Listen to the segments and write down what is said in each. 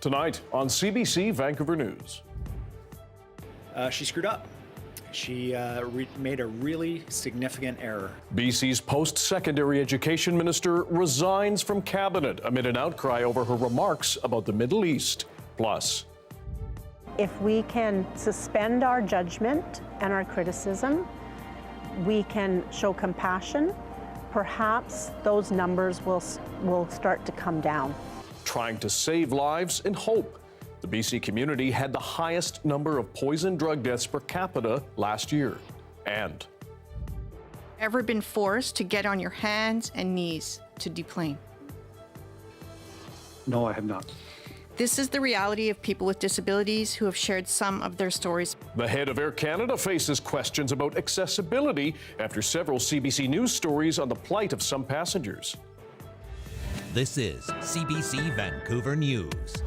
Tonight on CBC Vancouver News. She screwed up. She made a really significant error. BC's post-secondary education minister resigns from cabinet amid an outcry over her remarks about the Middle East. Plus, if we can suspend our judgment and our criticism, we can show compassion, perhaps those numbers will start to come down. trying to save lives and hope. The BC community had the highest number of poison drug deaths per capita last year. And ever been forced to get on your hands and knees to deplane? No, I have not. This is the reality of people with disabilities who have shared some of their stories. the head of Air Canada faces questions about accessibility after several CBC News stories on the plight of some passengers. This is CBC Vancouver News.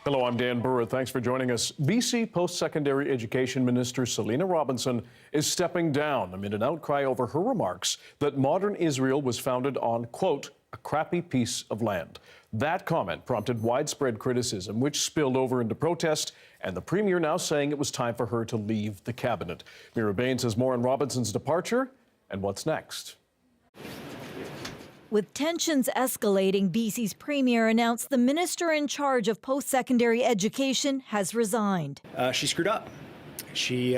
Hello, I'm Dan Burritt. Thanks for joining us. BC Post-Secondary Education Minister Selina Robinson is stepping down amid an outcry over her remarks that modern Israel was founded on, quote, a crappy piece of land. That comment prompted widespread criticism, which spilled over into protest, and the Premier now saying it was time for her to leave the cabinet. Mira Baines has more on Robinson's departure and what's next. With tensions escalating, BC's Premier announced the minister in charge of post-secondary education has resigned. She screwed up. She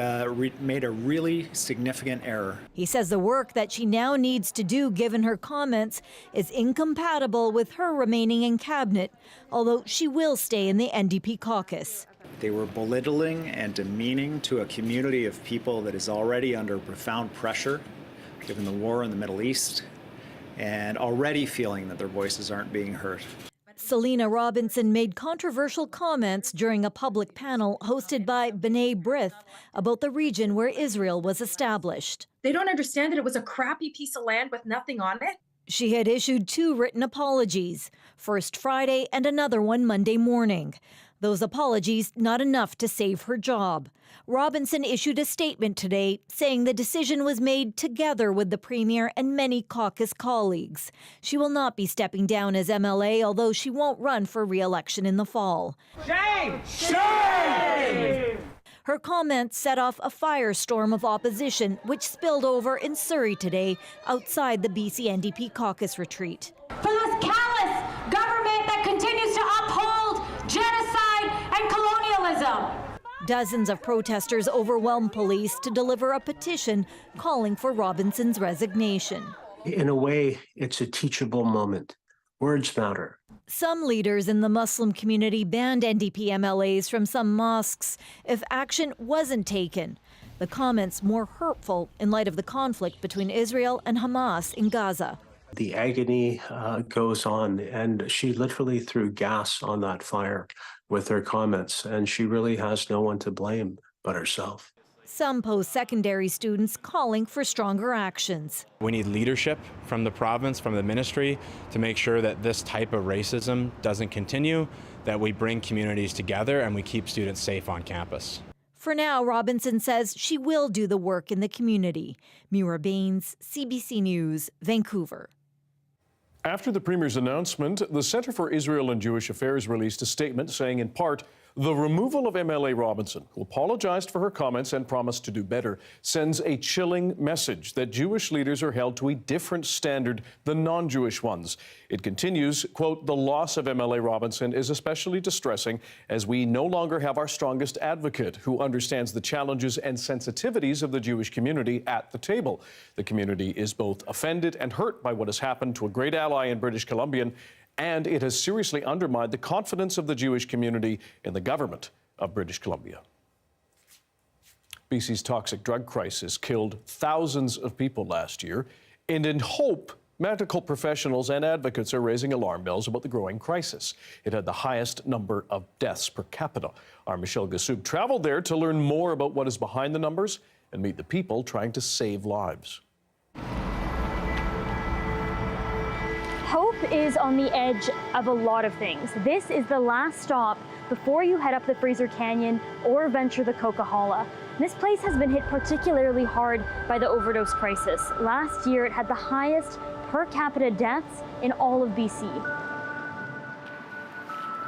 made a really significant error. He says the work that she now needs to do, given her comments, is incompatible with her remaining in cabinet, although she will stay in the NDP caucus. They were belittling and demeaning to a community of people that is already under profound pressure, given the war in the Middle East, and already feeling that their voices aren't being heard. Selina Robinson made controversial comments during a public panel hosted by B'nai B'rith about the region where Israel was established. They don't understand that it was a crappy piece of land with nothing on it. She had issued 2 written apologies, first Friday and another one Monday morning. Those apologies not enough to save her job. Robinson issued a statement today saying the decision was made together with the Premier and many caucus colleagues. She will not be stepping down as MLA, although she won't run for re-election in the fall. Shame! Shame! Her comments set off a firestorm of opposition, which spilled over in Surrey today outside the BC NDP caucus retreat. For this callous government that continues to uphold genocide and colonialism. Dozens of protesters overwhelmed police to deliver a petition calling for Robinson's resignation. In a way, it's a teachable moment. Words matter. Some leaders in the Muslim community banned NDP MLAs from some mosques if action wasn't taken. The comments more hurtful in light of the conflict between Israel and Hamas in Gaza. The agony goes on, and she literally threw gas on that fire with her comments, and she really has no one to blame but herself. Some post-secondary students calling for stronger actions. We need leadership from the province, from the ministry, to make sure that this type of racism doesn't continue, that we bring communities together and we keep students safe on campus. For now, Robinson says she will do the work in the community. Mira Baines, CBC News, Vancouver. After the Premier's announcement, the Centre for Israel and Jewish Affairs released a statement saying, in part, the removal of MLA Robinson, who apologized for her comments and promised to do better, sends a chilling message that Jewish leaders are held to a different standard than non-Jewish ones. It continues, quote, the loss of MLA Robinson is especially distressing as we no longer have our strongest advocate who understands the challenges and sensitivities of the Jewish community at the table. The community is both offended and hurt by what has happened to a great ally in British Columbia, and it has seriously undermined the confidence of the Jewish community in the government of British Columbia. BC's toxic drug crisis killed thousands of people last year, and in hope, medical professionals and advocates are raising alarm bells about the growing crisis. It had the highest number of deaths per capita. Our Michelle Gassoub traveled there to learn more about what is behind the numbers and meet the people trying to save lives. Hope is on the edge of a lot of things. This is the last stop before you head up the Fraser Canyon or venture the Coquihalla. This place has been hit particularly hard by the overdose crisis. Last year, it had the highest per capita deaths in all of BC.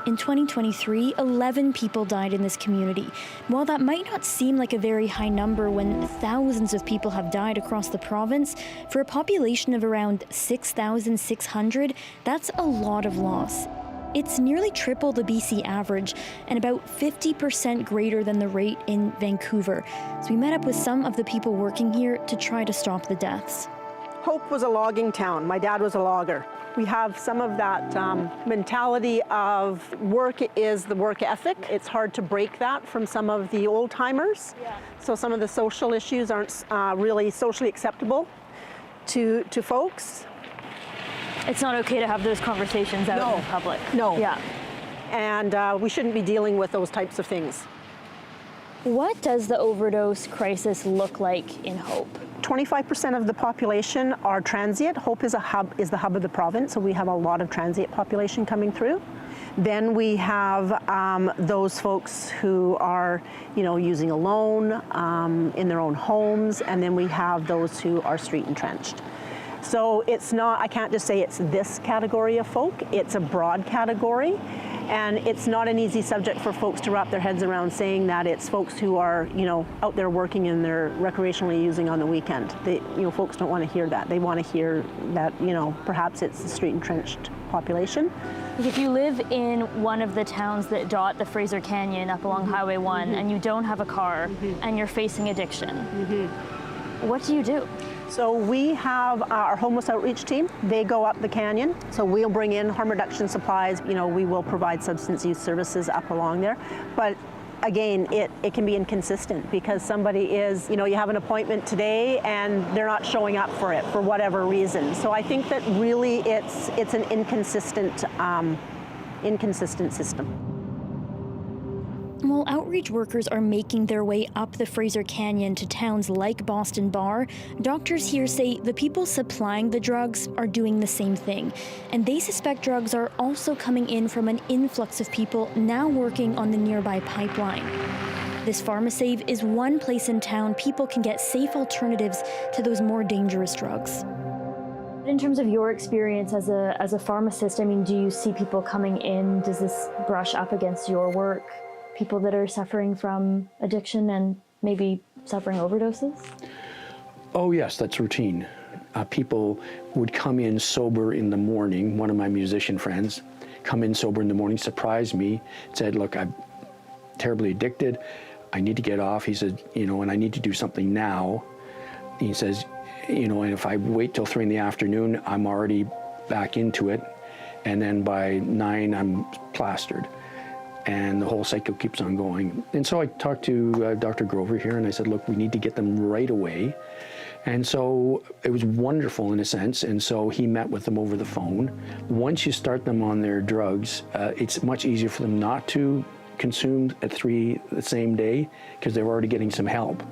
In 2023, 11 people died in this community. While that might not seem like a very high number when thousands of people have died across the province, for a population of around 6,600, that's a lot of loss. It's nearly triple the BC average and about 50% greater than the rate in Vancouver. So we met up with some of the people working here to try to stop the deaths. Hope was a logging town. My dad was a logger. We have some of that mentality of work is the work ethic. It's hard to break that from some of the old timers. Yeah. So some of the social issues aren't really socially acceptable to folks. It's not okay to have those conversations out in public. No. Yeah. And we shouldn't be dealing with those types of things. What does the overdose crisis look like in Hope? 25% of the population are transient. Hope is the hub of the province, so we have a lot of transient population coming through. Then we have those folks who are, using a loan in their own homes, and then we have those who are street entrenched. So it's not, I can't just say it's this category of folk, it's a broad category. And it's not an easy subject for folks to wrap their heads around, saying that it's folks who are, out there working and they're recreationally using on the weekend. Folks don't want to hear that. They want to hear that, perhaps it's the street entrenched population. If you live in one of the towns that dot the Fraser Canyon up along Highway 1 and you don't have a car and you're facing addiction, what do you do? So we have our homeless outreach team. They go up the canyon. So we'll bring in harm reduction supplies. We will provide substance use services up along there. But again, it can be inconsistent because somebody is, you have an appointment today and they're not showing up for it for whatever reason. So I think that really it's an inconsistent system. While outreach workers are making their way up the Fraser Canyon to towns like Boston Bar, doctors here say the people supplying the drugs are doing the same thing. And they suspect drugs are also coming in from an influx of people now working on the nearby pipeline. This PharmaSave is one place in town people can get safe alternatives to those more dangerous drugs. In terms of your experience as a pharmacist, do you see people coming in? Does this brush up against your work? People that are suffering from addiction and maybe suffering overdoses? Oh yes, that's routine. People would come in sober in the morning. One of my musician friends come in sober in the morning, surprised me, said, look, I'm terribly addicted. I need to get off. He said, and I need to do something now. He says, and if I wait till 3 in the afternoon, I'm already back into it. And then by 9, I'm plastered. And the whole cycle keeps on going. And so I talked to Dr. Grover here and I said, look, we need to get them right away. And so it was wonderful in a sense. And so he met with them over the phone. Once you start them on their drugs, it's much easier for them not to consume at 3 the same day because they're already getting some help.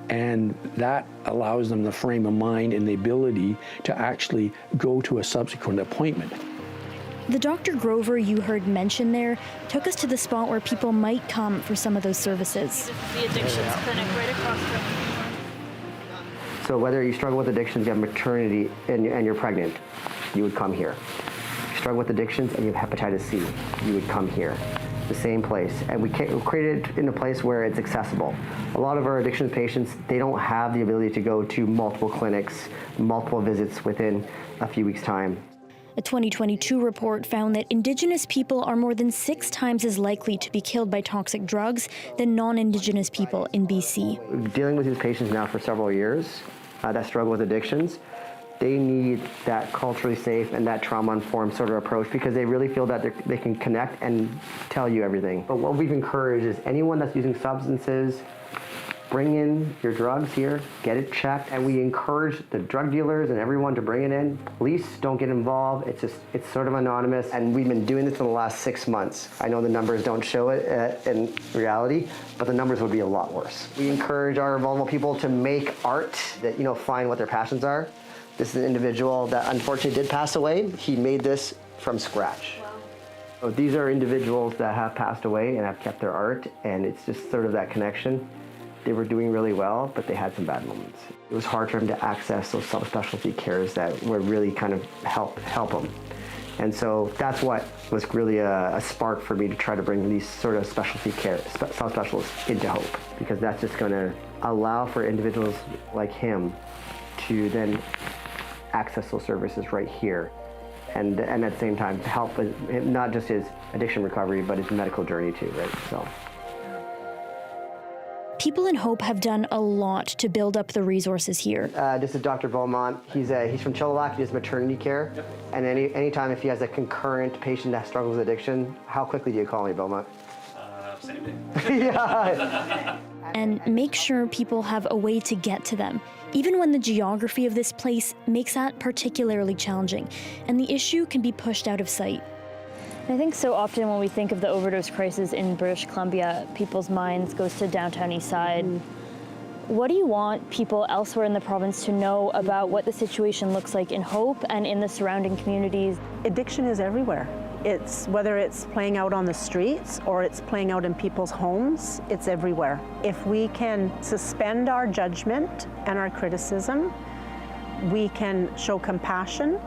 And that allows them the frame of mind and the ability to actually go to a subsequent appointment. The Dr. Grover you heard mention there took us to the spot where people might come for some of those services. The addictions clinic right across from. So whether you struggle with addictions, you have maternity, and you're pregnant, you would come here. If you struggle with addictions and you have hepatitis C, you would come here. The same place. And we created it in a place where it's accessible. A lot of our addiction patients, they don't have the ability to go to multiple clinics, multiple visits within a few weeks' time. A 2022 report found that Indigenous people are more than 6 times as likely to be killed by toxic drugs than non-Indigenous people in BC. Dealing with these patients now for several years that struggle with addictions, they need that culturally safe and that trauma-informed sort of approach because they really feel that they can connect and tell you everything. But what we've encouraged is anyone that's using substances, bring in your drugs here, get it checked, and we encourage the drug dealers and everyone to bring it in. Police don't get involved. It's sort of anonymous, and we've been doing this for the last 6 months. I know the numbers don't show it in reality, but the numbers would be a lot worse. We encourage our vulnerable people to make art that, find what their passions are. This is an individual that unfortunately did pass away. He made this from scratch. Wow. So these are individuals that have passed away and have kept their art, and it's just sort of that connection. They were doing really well, but they had some bad moments. It was hard for them to access those subspecialty cares that would really kind of help them. And so that's what was really a spark for me to try to bring these sort of specialty care, subspecialists into Hope, because that's just going to allow for individuals like him to then access those services right here. And at the same time, help with not just his addiction recovery, but his medical journey too, right? So. People in Hope have done a lot to build up the resources here. This is Dr. Beaumont. He's from Chilliwack. He does maternity care. Yep. And anytime if he has a concurrent patient that struggles with addiction, how quickly do you call me, Beaumont? Same day. Yeah. And make sure people have a way to get to them, even when the geography of this place makes that particularly challenging, and the issue can be pushed out of sight. I think so often when we think of the overdose crisis in British Columbia, people's minds goes to downtown East Side. What do you want people elsewhere in the province to know about what the situation looks like in Hope and in the surrounding communities? Addiction is everywhere. Whether it's playing out on the streets or it's playing out in people's homes, it's everywhere. If we can suspend our judgment and our criticism, we can show compassion,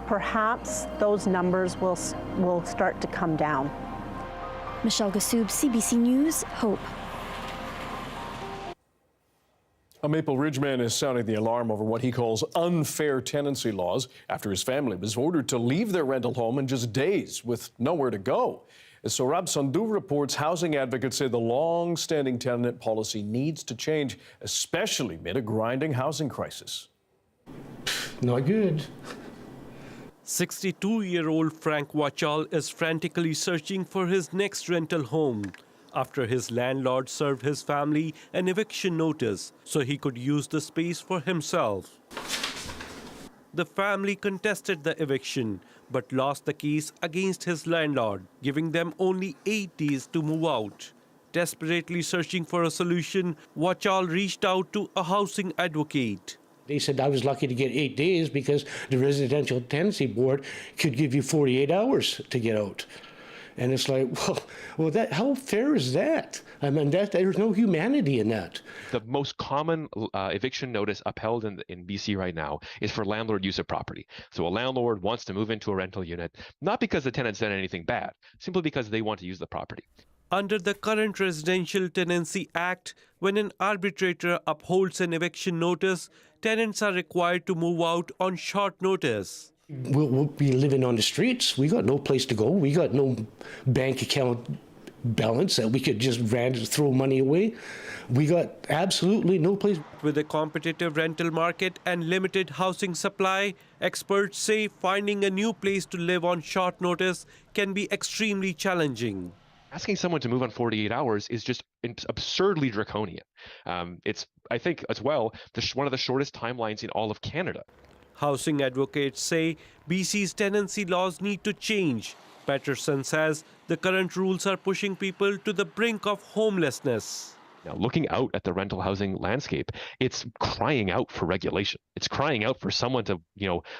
perhaps those numbers will start to come down. Michelle Gassoub, CBC News, Hope. A Maple Ridge man is sounding the alarm over what he calls unfair tenancy laws after his family was ordered to leave their rental home in just days with nowhere to go. As Saurabh Sandhu reports, housing advocates say the long-standing tenant policy needs to change, especially amid a grinding housing crisis. Not good. 62-year-old Frank Wachal is frantically searching for his next rental home after his landlord served his family an eviction notice so he could use the space for himself. The family contested the eviction but lost the case against his landlord, giving them only 8 days to move out. Desperately searching for a solution, Wachal reached out to a housing advocate. They said I was lucky to get 8 days because the Residential Tenancy Board could give you 48 hours to get out. And it's like, well, how fair is that? I mean, there's no humanity in that. The most common eviction notice upheld in BC right now is for landlord use of property. So a landlord wants to move into a rental unit, not because the tenant's done anything bad, simply because they want to use the property. Under the current Residential Tenancy Act, when an arbitrator upholds an eviction notice, tenants are required to move out on short notice. We'll be living on the streets. We got no place to go. We got no bank account balance that we could just throw money away. We got absolutely no place. With a competitive rental market and limited housing supply, experts say finding a new place to live on short notice can be extremely challenging. Asking someone to move on 48 hours is just absurdly draconian. It's, I think, as well, one of the shortest timelines in all of Canada. Housing advocates say BC's tenancy laws need to change. Patterson says the current rules are pushing people to the brink of homelessness. Now, looking out at the rental housing landscape, it's crying out for regulation. It's crying out for someone to,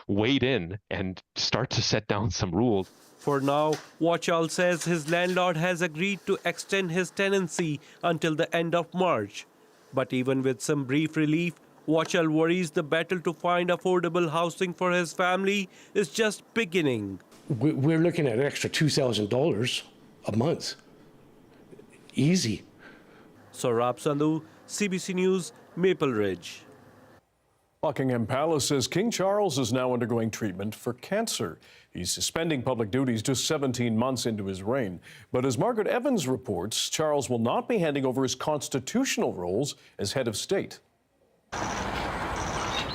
wade in and start to set down some rules. For now, Wachal says his landlord has agreed to extend his tenancy until the end of March. But even with some brief relief, Wachal worries the battle to find affordable housing for his family is just beginning. We're looking at an extra $2,000 a month. Easy. Saurabh Sandhu, CBC News, Maple Ridge. Buckingham Palace says King Charles is now undergoing treatment for cancer. He's suspending public duties just 17 months into his reign. But as Margaret Evans reports, Charles will not be handing over his constitutional roles as head of state.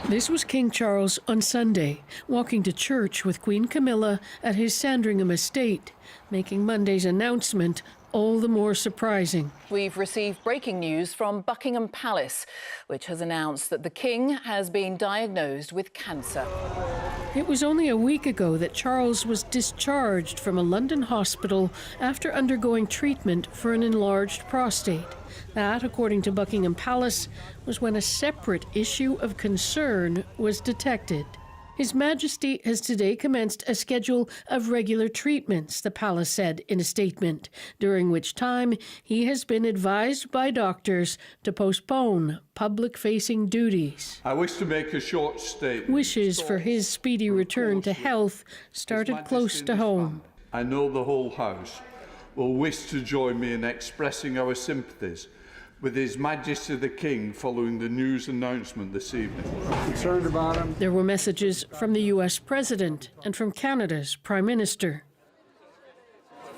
This was King Charles on Sunday, walking to church with Queen Camilla at his Sandringham estate, making Monday's announcement all the more surprising. We've received breaking news from Buckingham Palace, which has announced that the King has been diagnosed with cancer. It was only a week ago that Charles was discharged from a London hospital after undergoing treatment for an enlarged prostate. That, according to Buckingham Palace, was when a separate issue of concern was detected. His Majesty has today commenced a schedule of regular treatments, the palace said in a statement, during which time he has been advised by doctors to postpone public-facing duties. I wish to make a short statement. Wishes for his speedy return to health started close to home. I know the whole House will wish to join me in expressing our sympathies with His Majesty the King following the news announcement this evening. Concerned about him. There were messages from the U.S. President and from Canada's Prime Minister.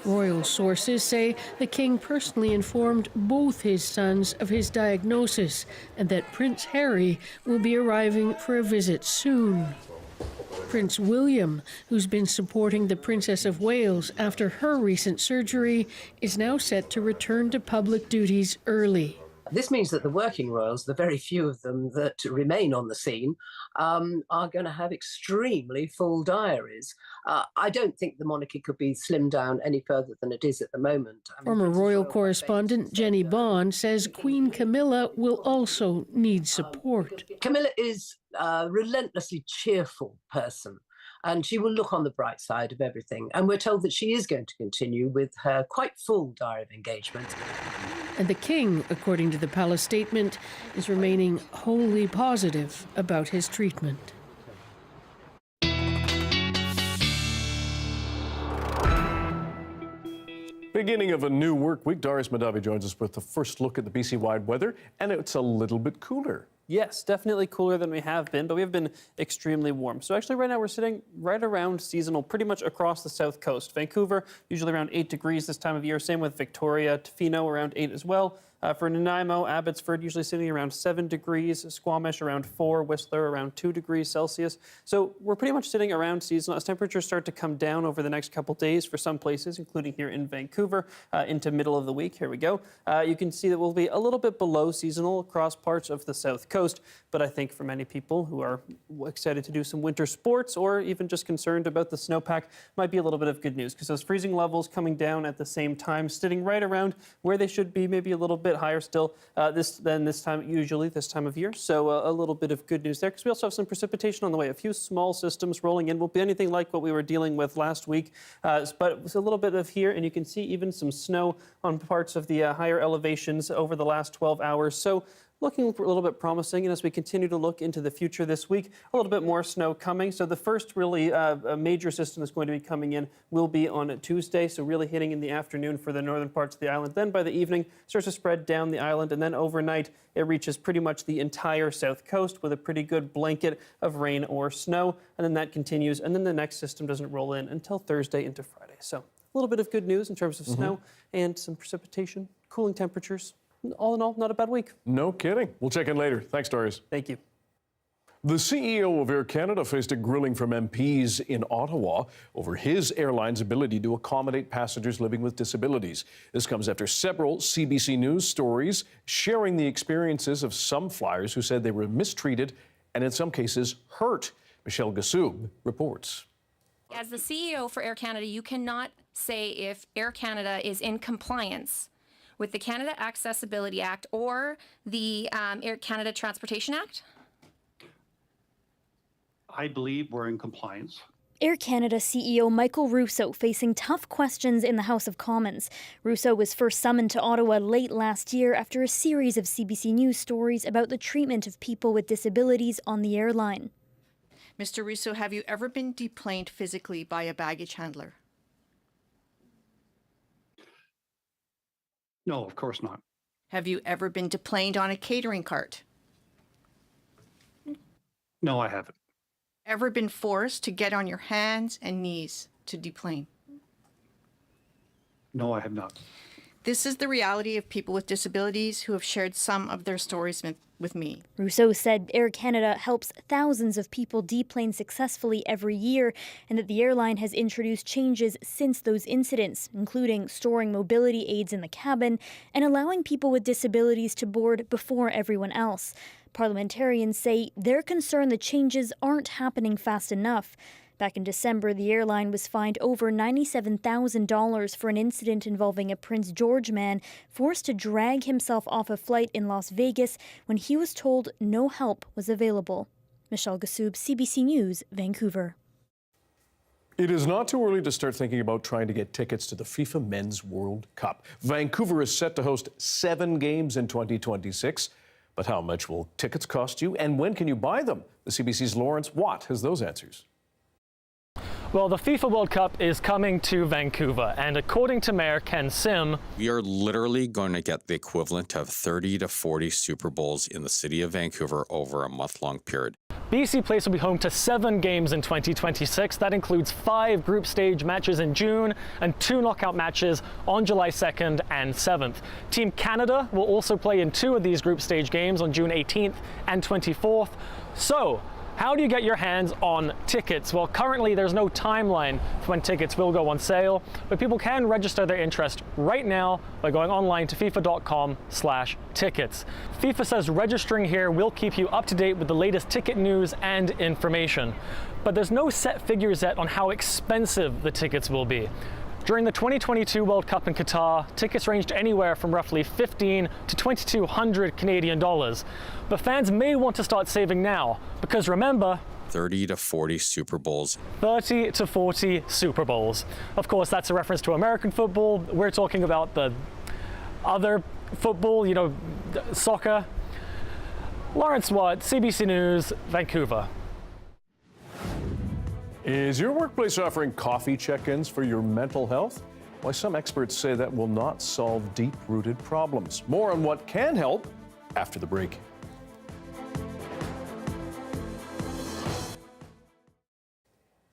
Royal sources say the King personally informed both his sons of his diagnosis and that Prince Harry will be arriving for a visit soon. Prince William, who's been supporting the Princess of Wales after her recent surgery, is now set to return to public duties early. This means that the working royals, the very few of them that remain on the scene, are going to have extremely full diaries. I don't think the monarchy could be slimmed down any further than it is at the moment. Former royal correspondent Jenny Bond says Queen Camilla will also need support. Camilla is a relentlessly cheerful person, and she will look on the bright side of everything. And we're told that she is going to continue with her quite full diary of engagement. And the King, according to the palace statement, is remaining wholly positive about his treatment. Beginning of a new work week, Darius Madavi joins us with the first look at the BC-wide weather, and it's a little bit cooler. Yes, definitely cooler than we have been, but we have been extremely warm. So actually right now we're sitting right around seasonal pretty much across the south coast. Vancouver, usually around 8 degrees this time of year. Same with Victoria. Tofino, around 8 as well. For Nanaimo, Abbotsford, usually sitting around 7 degrees. Squamish, around 4. Whistler, around 2 degrees Celsius. So we're pretty much sitting around seasonal. As temperatures start to come down over the next couple days for some places, including here in Vancouver, into middle of the week. Here we go. You can see that we'll be a little bit below seasonal across parts of the south coast. But I think for many people who are excited to do some winter sports or even just concerned about the snowpack, might be a little bit of good news because those freezing levels coming down at the same time, sitting right around where they should be, maybe a little bit higher still than this time, usually this time of year. So a little bit of good news there because we also have some precipitation on the way. A few small systems rolling in. Won't be anything like what we were dealing with last week, but it's a little bit of here, and you can see even some snow on parts of the higher elevations over the last 12 hours. So looking a little bit promising, and as we continue to look into the future this week, a little bit more snow coming. So the first really major system that's going to be coming in will be on Tuesday, so really hitting in the afternoon for the northern parts of the island. Then by the evening, starts to spread down the island, and then overnight, it reaches pretty much the entire south coast with a pretty good blanket of rain or snow, and then that continues, and then the next system doesn't roll in until Thursday into Friday. So a little bit of good news in terms of snow and some precipitation, cooling temperatures. All in all, not a bad week. No kidding. We'll check in later. Thanks, Darius. Thank you. The CEO of Air Canada faced a grilling from MPs in Ottawa over his airline's ability to accommodate passengers living with disabilities. This comes after several CBC News stories sharing the experiences of some flyers who said they were mistreated and in some cases hurt. Michelle Gassoub reports. As the CEO for Air Canada, you cannot say if Air Canada is in compliance with the Canada Accessibility Act or the Air Canada Transportation Act? I believe we're in compliance. Air Canada CEO Michael Russo facing tough questions in the House of Commons. Russo was first summoned to Ottawa late last year after a series of CBC News stories about the treatment of people with disabilities on the airline. Mr. Russo, have you ever been deplaned physically by a baggage handler? No, of course not. Have you ever been deplaned on a catering cart? No, I haven't. Ever been forced to get on your hands and knees to deplane? No, I have not. This is the reality of people with disabilities who have shared some of their stories with me. Russo said Air Canada helps thousands of people deplane successfully every year and that the airline has introduced changes since those incidents, including storing mobility aids in the cabin and allowing people with disabilities to board before everyone else. Parliamentarians say they're concerned the changes aren't happening fast enough. Back in December, the airline was fined over $97,000 for an incident involving a Prince George man forced to drag himself off a flight in Las Vegas when he was told no help was available. Michelle Gassoub, CBC News, Vancouver. It is not too early to start thinking about trying to get tickets to the FIFA Men's World Cup. Vancouver is set to host 7 games in 2026. But how much will tickets cost you, and when can you buy them? The CBC's Lawrence Watt has those answers. Well, the FIFA World Cup is coming to Vancouver, and according to Mayor Ken Sim, we are literally going to get the equivalent of 30 to 40 Super Bowls in the city of Vancouver over a month-long period. BC Place will be home to 7 games in 2026. That includes 5 group stage matches in June and 2 knockout matches on July 2nd and 7th. Team Canada will also play in 2 of these group stage games on June 18th and 24th. So, how do you get your hands on tickets? Well, currently there's no timeline for when tickets will go on sale, but people can register their interest right now by going online to fifa.com/tickets. FIFA says registering here will keep you up to date with the latest ticket news and information, but there's no set figures yet on how expensive the tickets will be. During the 2022 World Cup in Qatar, tickets ranged anywhere from roughly 1,500 to 2,200 Canadian dollars. But fans may want to start saving now, because remember, 30 to 40 Super Bowls. 30 to 40 Super Bowls. Of course, that's a reference to American football. We're talking about the other football, soccer. Lawrence Watt, CBC News, Vancouver. Is your workplace offering coffee check-ins for your mental health? Why, some experts say that will not solve deep-rooted problems. More on what can help after the break.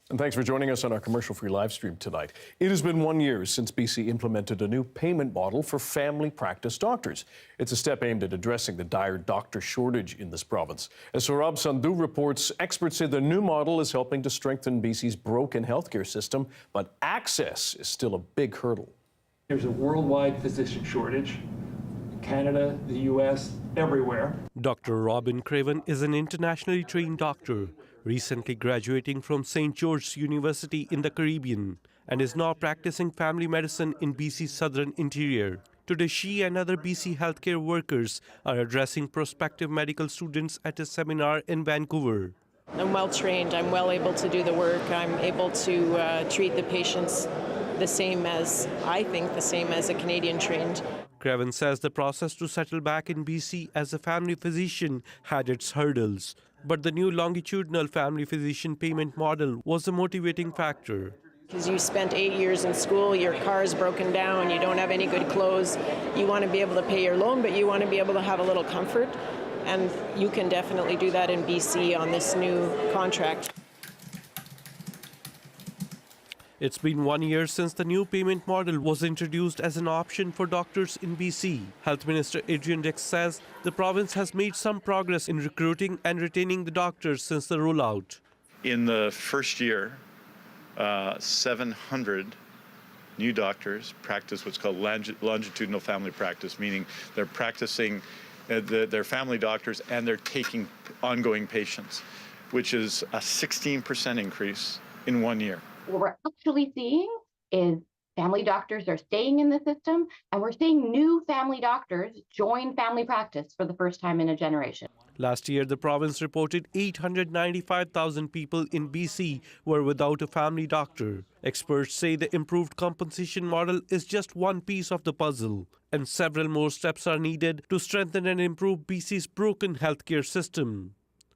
And thanks for joining us on our commercial-free live stream tonight. It has been 1 year since BC implemented a new payment model for family practice doctors. It's a step aimed at addressing the dire doctor shortage in this province. As Saurabh Sandhu reports, experts say the new model is helping to strengthen BC's broken healthcare system, but access is still a big hurdle. There's a worldwide physician shortage. Canada, the U.S., everywhere. Dr. Robin Craven is an internationally trained doctor, recently graduating from St. George's University in the Caribbean, and is now practicing family medicine in BC's southern interior. Today, she and other BC healthcare workers are addressing prospective medical students at a seminar in Vancouver. I'm well trained, I'm well able to do the work, I'm able to treat the patients the same as a Canadian trained. Craven says the process to settle back in BC as a family physician had its hurdles. But the new longitudinal family physician payment model was a motivating factor. Because you spent 8 years in school, your car is broken down, you don't have any good clothes, you want to be able to pay your loan, but you want to be able to have a little comfort. And you can definitely do that in BC on this new contract. It's been 1 year since the new payment model was introduced as an option for doctors in BC. Health Minister Adrian Dix says the province has made some progress in recruiting and retaining the doctors since the rollout. In the first year, 700 new doctors practice what's called longitudinal family practice, meaning they're practicing, they're family doctors and they're taking ongoing patients, which is a 16% increase in 1 year. What we're actually seeing is family doctors are staying in the system, and we're seeing new family doctors join family practice for the first time in a generation. Last year, the province reported 895,000 people in BC were without a family doctor. Experts say the improved compensation model is just one piece of the puzzle, and several more steps are needed to strengthen and improve BC's broken healthcare system.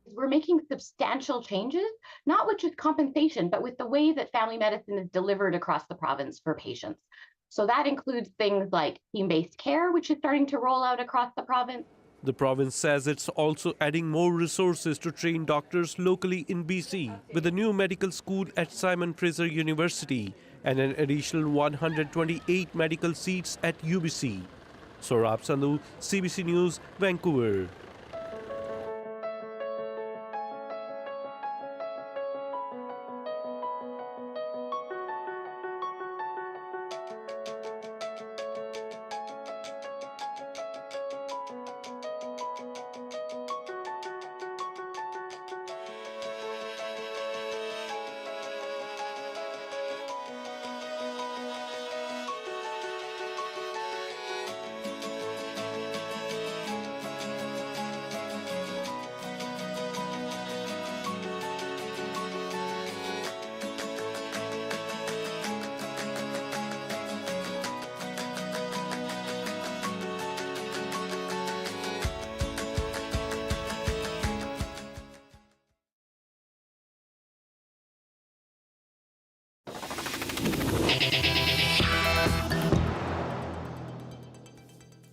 We're making substantial changes, not with just compensation, but with the way that family medicine is delivered across the province for patients. So that includes things like team-based care, which is starting to roll out across the province. The province says it's also adding more resources to train doctors locally in BC, with a new medical school at Simon Fraser University and an additional 128 medical seats at UBC. Saurabh Sandhu, CBC News, Vancouver.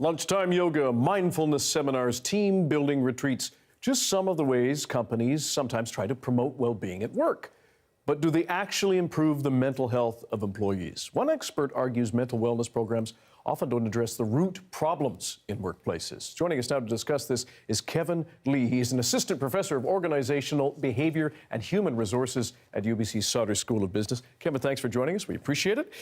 Lunchtime yoga, mindfulness seminars, team building retreats, just some of the ways companies sometimes try to promote well-being at work. But do they actually improve the mental health of employees? One expert argues mental wellness programs often don't address the root problems in workplaces. Joining us now to discuss this is Kevin Lee. He's an assistant professor of organizational behavior and human resources at UBC's Sauder School of Business. Kevin, thanks for joining us. We appreciate it.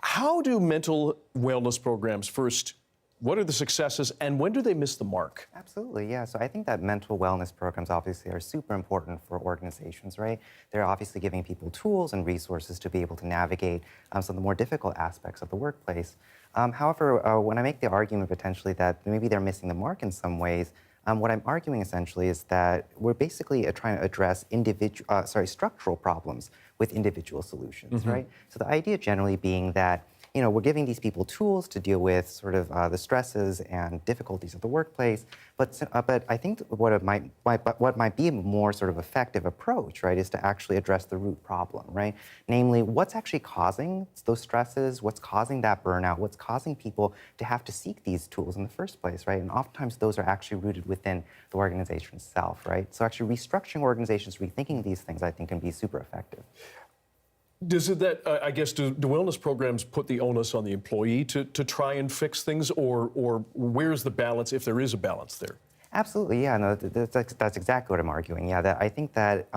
How do mental wellness programs, first, what are the successes and when do they miss the mark? Absolutely, yeah. So I think that mental wellness programs obviously are super important for organizations, right? They're obviously giving people tools and resources to be able to navigate some of the more difficult aspects of the workplace. However, when I make the argument potentially that maybe they're missing the mark in some ways, what I'm arguing essentially is that we're basically trying to address structural problems with individual solutions, right? So the idea generally being that we're giving these people tools to deal with sort of the stresses and difficulties of the workplace, but I think what might be a more sort of effective approach, right, is to actually address the root problem, right? Namely, what's actually causing those stresses, what's causing that burnout, what's causing people to have to seek these tools in the first place, right? And oftentimes those are actually rooted within the organization itself, right? So actually restructuring organizations, rethinking these things, I think can be super effective. Does it that, I guess, do wellness programs put the onus on the employee to try and fix things, or where's the balance, if there is a balance there? Absolutely, yeah, no, that's exactly what I'm arguing. Yeah, that I think that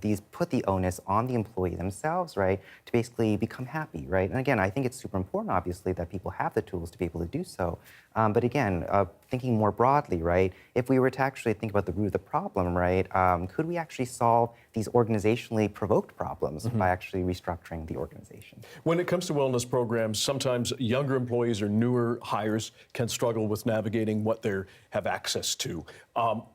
these put the onus on the employee themselves, right, to basically become happy, right? And again, I think it's super important, obviously, that people have the tools to be able to do so. But again, thinking more broadly, right, if we were to actually think about the root of the problem, right, could we actually solve these organizationally provoked problems by actually restructuring the organization? When it comes to wellness programs, sometimes younger employees or newer hires can struggle with navigating what they have access to.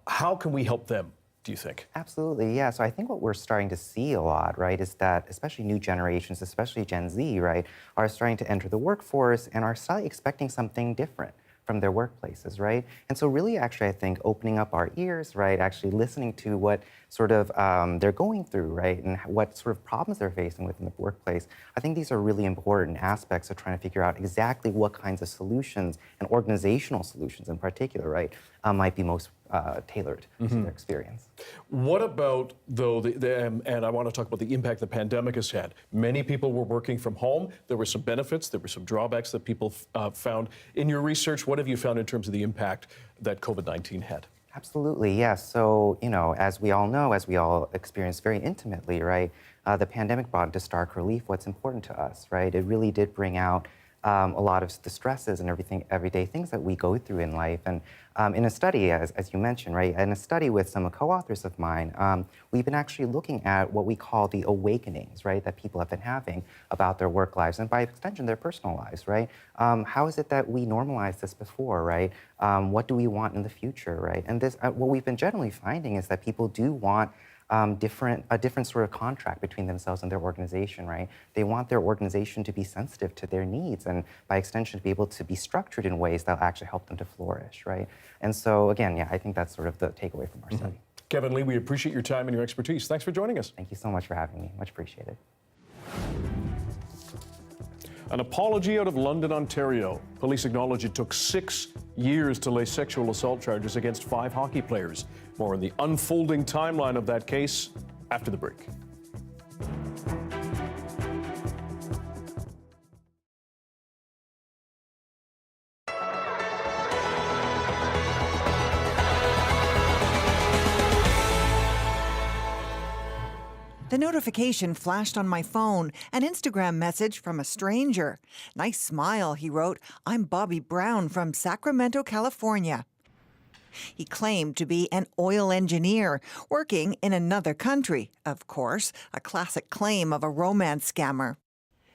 How can we help them, do you think? Absolutely, yeah. So I think what we're starting to see a lot, right, is that especially new generations, especially Gen Z, right, are starting to enter the workforce and are slightly expecting something different from their workplaces, right? And so really actually I think opening up our ears, right, actually listening to what sort of they're going through, right, and what sort of problems they're facing within the workplace, I think these are really important aspects of trying to figure out exactly what kinds of solutions and organizational solutions in particular, right, might be most tailored to their experience. What about, though, and I want to talk about the impact the pandemic has had. Many people were working from home. There were some benefits, there were some drawbacks that people found. In your research, what have you found in terms of the impact that COVID-19 had? Absolutely, yes. So, as we all know, as we all experienced very intimately, right, the pandemic brought into stark relief what's important to us, right? It really did bring out a lot of the stresses and everyday things that we go through in life. And in a study, as you mentioned, right, in a study with some co-authors of mine, we've been actually looking at what we call the awakenings, right, that people have been having about their work lives and by extension, their personal lives, right? How is it that we normalized this before, right? What do we want in the future, right? And this, what we've been generally finding is that people do want a different sort of contract between themselves and their organization, right? They want their organization to be sensitive to their needs and by extension to be able to be structured in ways that will actually help them to flourish, right? And so again, yeah, I think that's sort of the takeaway from our study. Kevin Lee, we appreciate your time and your expertise. Thanks for joining us. Thank you so much for having me. Much appreciated. An apology out of London, Ontario. Police acknowledge it took 6 years to lay sexual assault charges against 5 hockey players. More on the unfolding timeline of that case after the break. The notification flashed on my phone, an Instagram message from a stranger. Nice smile, he wrote. I'm Bobby Brown from Sacramento, California. He claimed to be an oil engineer working in another country. Of course, a classic claim of a romance scammer.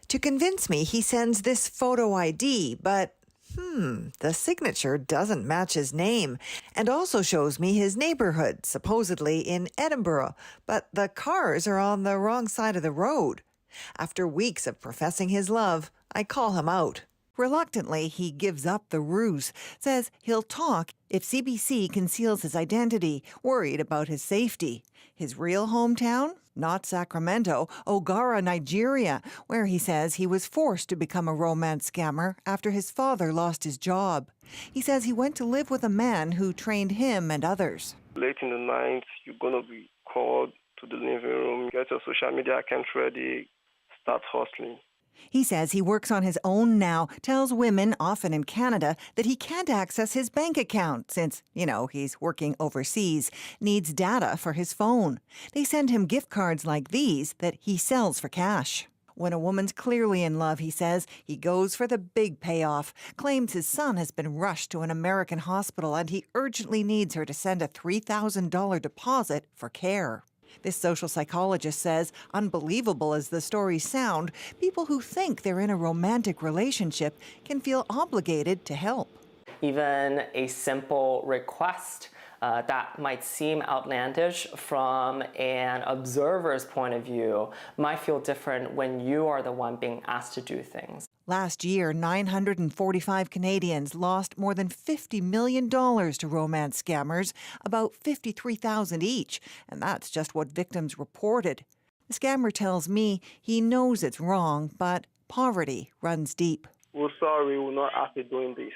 To convince me, he sends this photo ID, but the signature doesn't match his name and also shows me his neighborhood, supposedly in Edinburgh, but the cars are on the wrong side of the road. After weeks of professing his love, I call him out. Reluctantly, he gives up the ruse, says he'll talk if CBC conceals his identity, worried about his safety. His real hometown? Not Sacramento, Ogara, Nigeria, where he says he was forced to become a romance scammer after his father lost his job. He says he went to live with a man who trained him and others. Late in the night, you're going to be called to the living room, get your social media account ready, start hustling. He says he works on his own now, tells women, often in Canada, that he can't access his bank account since, he's working overseas, needs data for his phone. They send him gift cards like these that he sells for cash. When a woman's clearly in love, he says, he goes for the big payoff, claims his son has been rushed to an American hospital and he urgently needs her to send a $3,000 deposit for care. This social psychologist says, unbelievable as the stories sound, people who think they're in a romantic relationship can feel obligated to help. Even a simple request that might seem outlandish from an observer's point of view might feel different when you are the one being asked to do things. Last year, 945 Canadians lost more than $50 million to romance scammers, about $53,000 each, and that's just what victims reported. The scammer tells me he knows it's wrong, but poverty runs deep. We're sorry, we're not happy doing this,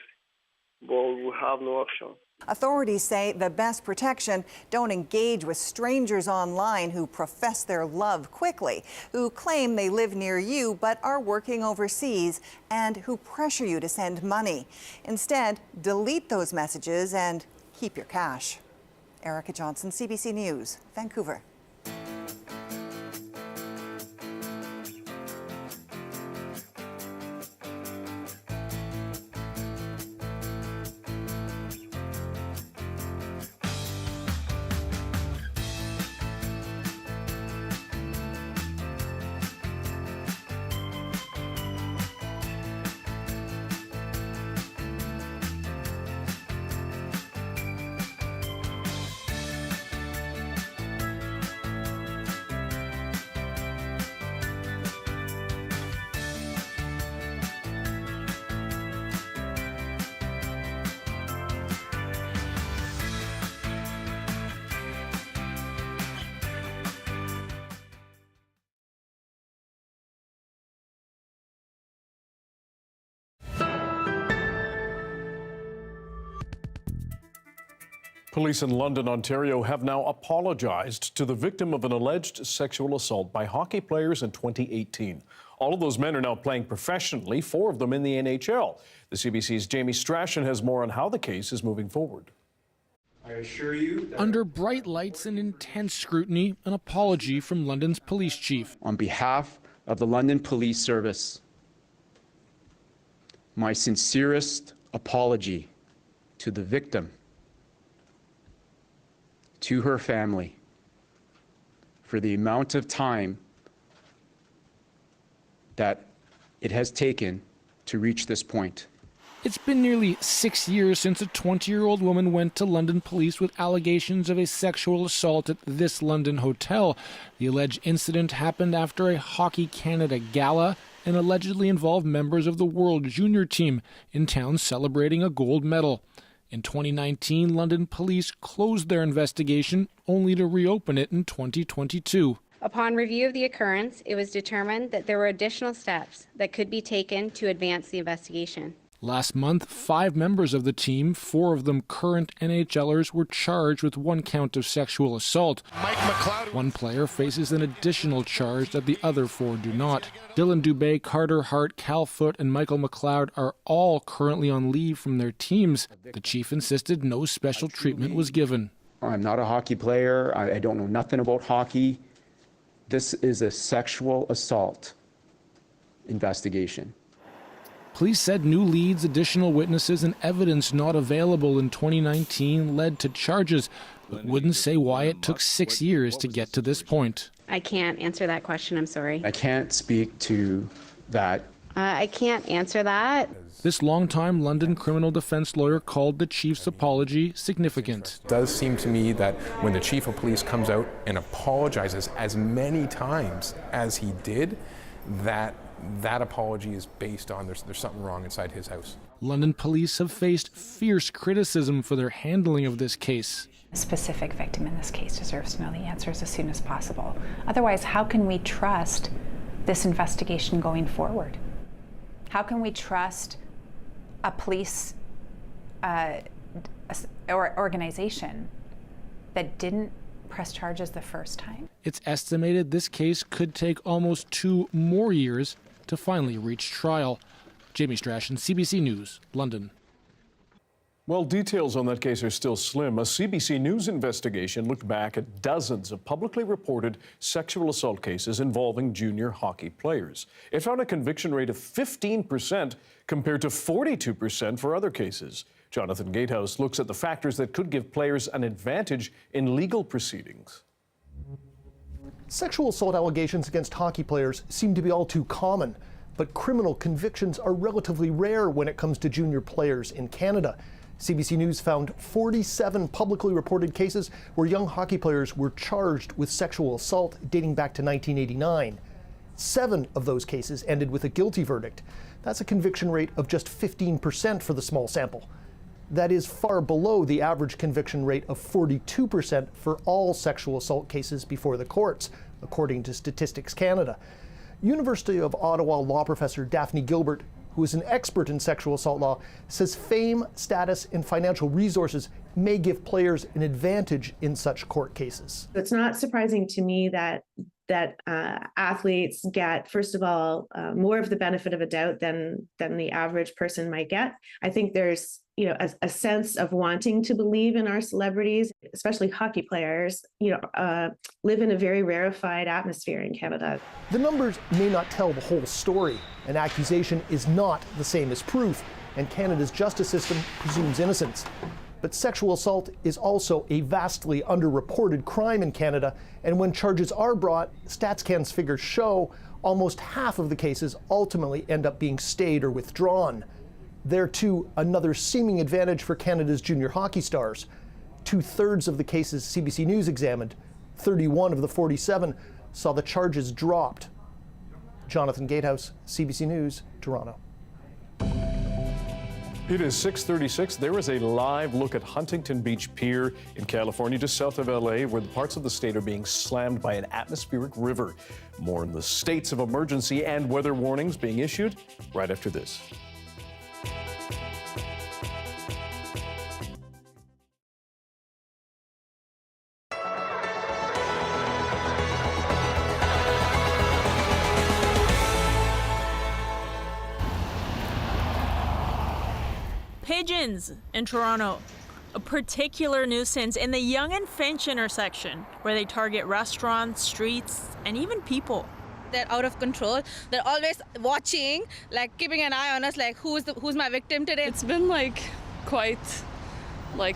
but we have no option. Authorities say the best protection: don't engage with strangers online who profess their love quickly, who claim they live near you but are working overseas, and who pressure you to send money. Instead, delete those messages and keep your cash. Erica Johnson, CBC News, Vancouver. Police in London, Ontario have now apologized to the victim of an alleged sexual assault by hockey players in 2018. All of those men are now playing professionally, 4 of them in the NHL. The CBC's Jamie Strachan has more on how the case is moving forward. I assure you that under bright lights and intense scrutiny, an apology from London's police chief. on behalf of the London Police Service, my sincerest apology to the victim, to her family, for the amount of time that it has taken to reach this point. It's been nearly 6 years since a 20-year-old woman went to London police with allegations of a sexual assault at this London hotel. The alleged incident happened after a Hockey Canada gala and allegedly involved members of the World Junior team in town celebrating a gold medal. In 2019, London police closed their investigation, only to reopen it in 2022. Upon review of the occurrence, it was determined that there were additional steps that could be taken to advance the investigation. Last month, 5 members of the team, 4 of them current NHLers, were charged with 1 count of sexual assault. One player faces an additional charge that the other 4 do not. Dylan Dubé, Carter Hart, Cal Foote, and Michael McLeod are all currently on leave from their teams. The chief insisted no special treatment was given. I'm not a hockey player. I don't know nothing about hockey. This is a sexual assault investigation. Police said new leads, additional witnesses, and evidence not available in 2019 led to charges, but wouldn't say why it took 6 years to get to this point. I can't answer that question, I'm sorry. I can't speak to that. I can't answer that. This longtime London criminal defense lawyer called the chief's apology significant. It does seem to me that when the chief of police comes out and apologizes as many times as he did, that that apology is based on there's something wrong inside his house. London police have faced fierce criticism for their handling of this case. A specific victim in this case deserves to know the answers as soon as possible. Otherwise, how can we trust this investigation going forward? How can we trust a police or organization that didn't press charges the first time? It's estimated this case could take almost 2 more years to finally reach trial. Jamie Strachan, CBC News, London. Well, details on that case are still slim. A CBC News investigation looked back at dozens of publicly reported sexual assault cases involving junior hockey players. It found a conviction rate of 15% compared to 42% for other cases. Jonathan Gatehouse looks at the factors that could give players an advantage in legal proceedings. Sexual assault allegations against hockey players seem to be all too common, but criminal convictions are relatively rare when it comes to junior players in Canada. CBC News found 47 publicly reported cases where young hockey players were charged with sexual assault dating back to 1989. 7 of those cases ended with a guilty verdict. That's a conviction rate of just 15% for the small sample. That is far below the average conviction rate of 42% for all sexual assault cases before the courts, according to Statistics Canada. University of Ottawa law professor Daphne Gilbert, who is an expert in sexual assault law, says fame, status, and financial resources may give players an advantage in such court cases. It's not surprising to me that athletes get, first of all, more of the benefit of a doubt than the average person might get. I think there's a sense of wanting to believe in our celebrities, especially hockey players, live in a very rarefied atmosphere in Canada. The numbers may not tell the whole story. An accusation is not the same as proof, and Canada's justice system presumes innocence. But sexual assault is also a vastly underreported crime in Canada, and when charges are brought, StatsCan's figures show almost half of the cases ultimately end up being stayed or withdrawn. There, too, another seeming advantage for Canada's junior hockey stars. 2/3 of the cases CBC News examined, 31 of the 47, saw the charges dropped. Jonathan Gatehouse, CBC News, Toronto. It is 6:36. There is a live look at Huntington Beach Pier in California, just south of LA, where the parts of the state are being slammed by an atmospheric river. More on the states of emergency and weather warnings being issued right after this. Pigeons in Toronto, a particular nuisance in the Yonge and Finch intersection, where they target restaurants, streets, and even people. They're out of control. They're always watching, like keeping an eye on us, like who's my victim today. It's been quite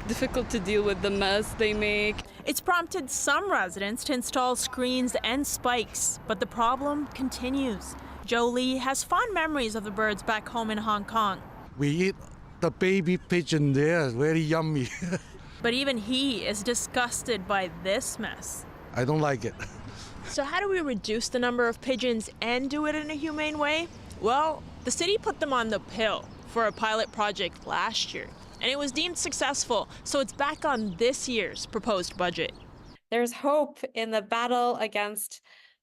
difficult to deal with the mess they make. It's prompted some residents to install screens and spikes, but the problem continues. Jolie has fond memories of the birds back home in Hong Kong. We eat the baby pigeon there, very yummy. But even he is disgusted by this mess. I don't like it. So how do we reduce the number of pigeons and do it in a humane way? Well, the city put them on the pill for a pilot project last year, and it was deemed successful, so it's back on this year's proposed budget. There's hope in the battle against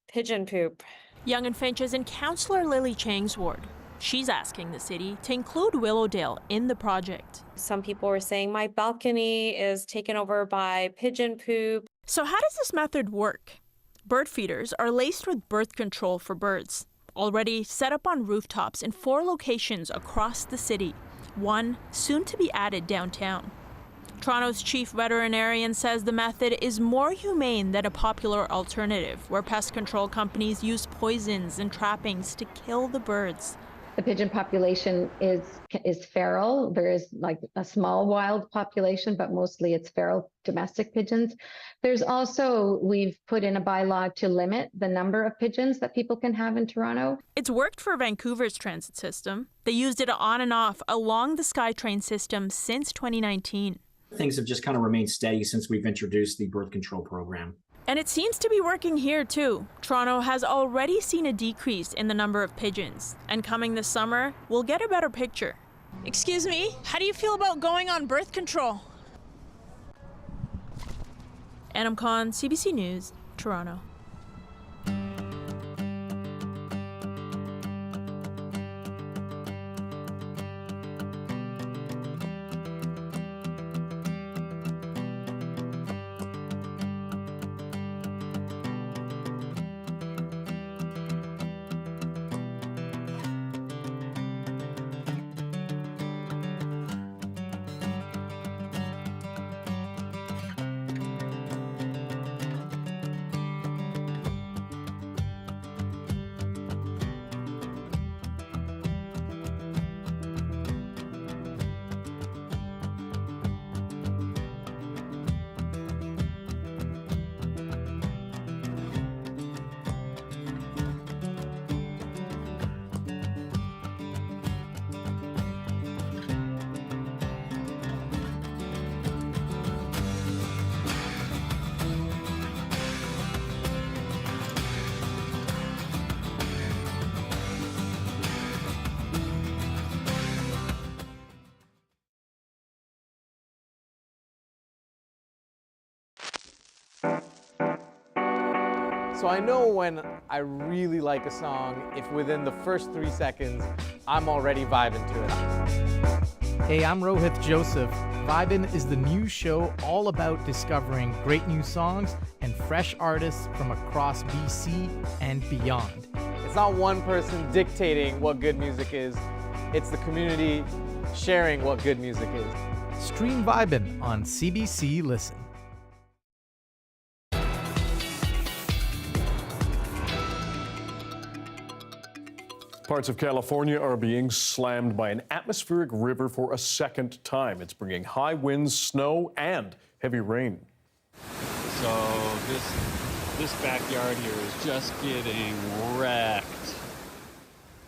pigeon poop. Yonge and Finch is in Councillor Lily Chang's ward. She's asking the city to include Willowdale in the project. Some people were saying my balcony is taken over by pigeon poop. So how does this method work? Bird feeders are laced with birth control for birds, already set up on rooftops in 4 locations across the city, one soon to be added downtown. Toronto's chief veterinarian says the method is more humane than a popular alternative, where pest control companies use poisons and trappings to kill the birds. The pigeon population is feral. There is a small wild population, but mostly it's feral domestic pigeons. There's also, we've put in a bylaw to limit the number of pigeons that people can have in Toronto. It's worked for Vancouver's transit system. They used it on and off along the SkyTrain system since 2019. Things have just kind of remained steady since we've introduced the birth control program. And it seems to be working here too. Toronto has already seen a decrease in the number of pigeons, and coming this summer, we'll get a better picture. Excuse me, how do you feel about going on birth control? Anam Khan, CBC News, Toronto. So I know when I really like a song, if within the first 3 seconds, I'm already vibing to it. Hey, I'm Rohith Joseph. Vibin' is the new show all about discovering great new songs and fresh artists from across BC and beyond. It's not one person dictating what good music is, it's the community sharing what good music is. Stream Vibin' on CBC Listen. Parts of California are being slammed by an atmospheric river for a second time. It's bringing high winds, snow, and heavy rain. So this backyard here is just getting wrecked.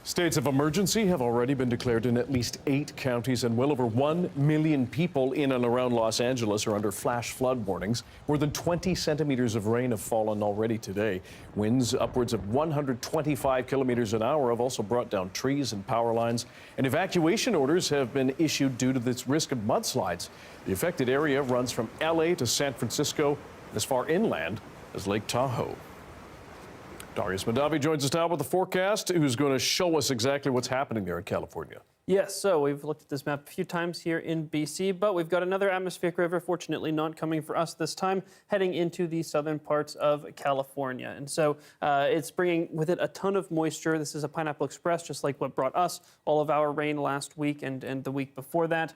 States of emergency have already been declared in at least 8 counties, and well over 1 million people in and around Los Angeles are under flash flood warnings. More than 20 centimeters of rain have fallen already today. Winds upwards of 125 kilometers an hour have also brought down trees and power lines, and evacuation orders have been issued due to this risk of mudslides. The affected area runs from LA to San Francisco, as far inland as Lake Tahoe. Darius Madavi joins us now with the forecast, who's going to show us exactly what's happening there in California. Yes, so we've looked at this map a few times here in BC, but we've got another atmospheric river, fortunately not coming for us this time, heading into the southern parts of California. And so it's bringing with it a ton of moisture. This is a Pineapple Express, just like what brought us all of our rain last week and the week before that.